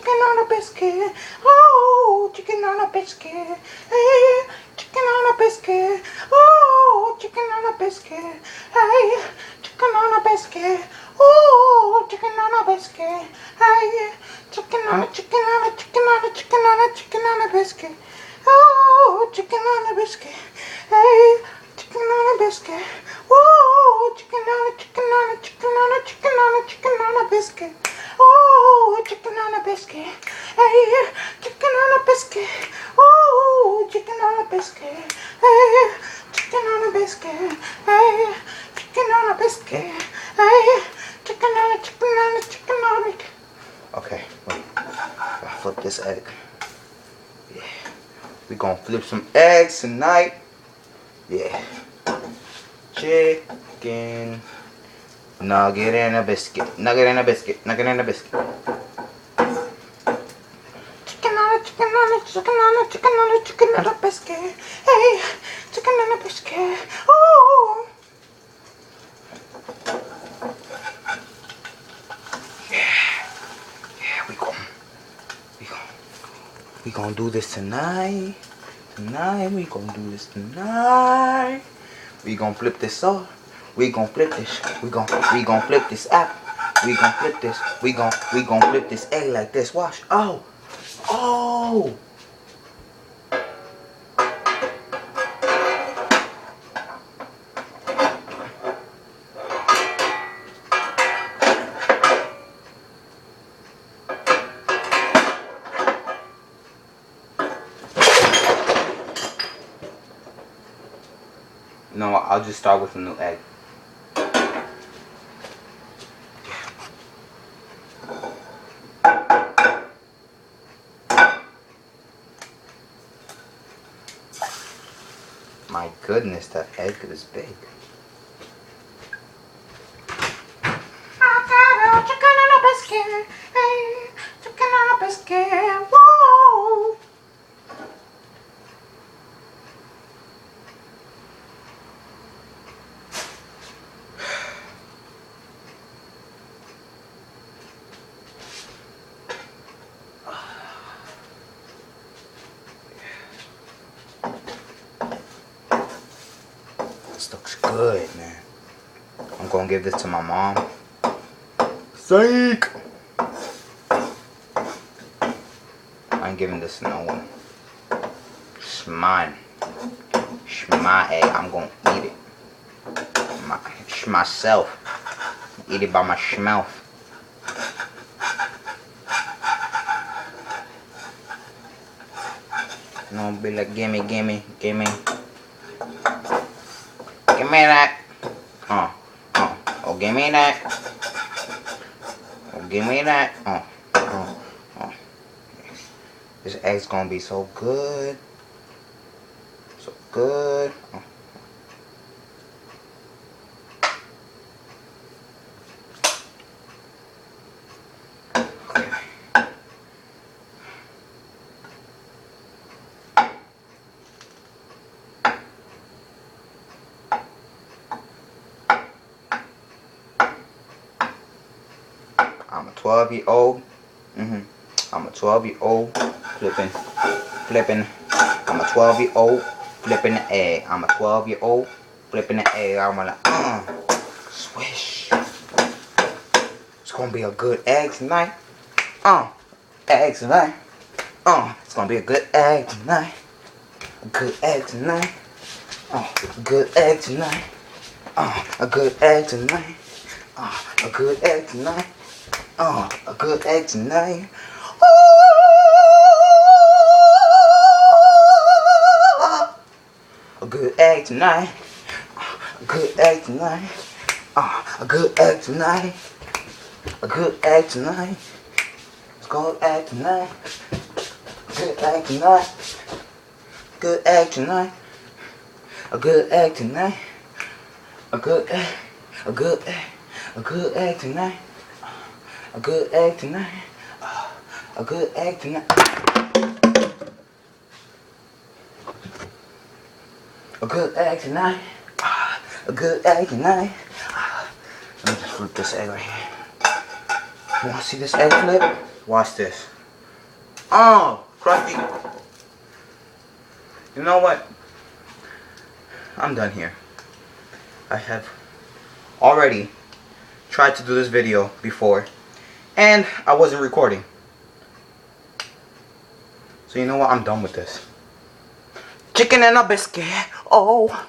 chicken on a biscuit. Oh, chicken on a biscuit. Hey, chicken on a biscuit. Oh, chicken on a biscuit. Hey, chicken on a biscuit. Oh, chicken on a biscuit. Hey, chicken on a chicken on a chicken on a chicken on a chicken on a biscuit. Oh, chicken on a biscuit. Hey, chicken on a biscuit. Oh, chicken on a chicken on a chicken on a chicken on a chicken on a biscuit. Oh, chicken on a biscuit. Hey, chicken on a biscuit. Oh, chicken on a biscuit. Hey, chicken on a biscuit. Hey, chicken on a biscuit. Hey, chicken on a chicken on a chicken on it. Okay, wait. Gotta flip this egg. Yeah. We gonna flip some eggs tonight. Yeah. Chicken nugget and a biscuit. Nugget and a biscuit. Nugget and a biscuit. Chicken on a chicken on a chicken on a chicken on a chicken on a biscuit. Hey, chicken on a biscuit. Oh. We gonna do this tonight. Tonight, we gonna do this tonight. We gonna flip this off. We gonna flip this. We gonna flip this app. We gonna flip this. We gonna flip this egg like this. Watch. Oh. Oh. No, I'll just start with a new egg. My goodness, that egg is big. I got a chicken and a biscuit. Hey, chicken and a biscuit. Whoa. This looks good, man. I'm gonna give this to my mom. Psych! I ain't giving this to no one. It's mine. It's my egg. I'm gonna eat it. It's myself. Eat it by my mouth. You know, be like, gimme, gimme, gimme. Give me that. Oh, give me that. Oh, give me that. Oh. This egg's gonna be so good. So good. Oh. I'm a 12-year-old. I'm a 12-year-old flipping. I'm a 12-year-old flipping the egg. I'm a 12-year-old flipping the egg. I'm gonna swish. It's gonna be a good egg tonight. Eggs tonight. It's gonna be a good egg tonight. A good egg tonight. A good egg tonight. A good egg tonight. A good egg tonight. A good egg tonight. A good egg tonight. A good egg tonight. A good egg tonight. A good egg tonight. It's called egg tonight. Good egg tonight. Good egg tonight. A good egg tonight. A good egg. A good egg. A good egg tonight. A good egg tonight. A good egg tonight. A good egg tonight. A good egg tonight. Let me just flip this egg right here. You want to see this egg flip? Watch this. Oh, crusty. You know what? I'm done here. I have already tried to do this video before, and I wasn't recording. So you know what? I'm done with this. Chicken and a biscuit. Oh.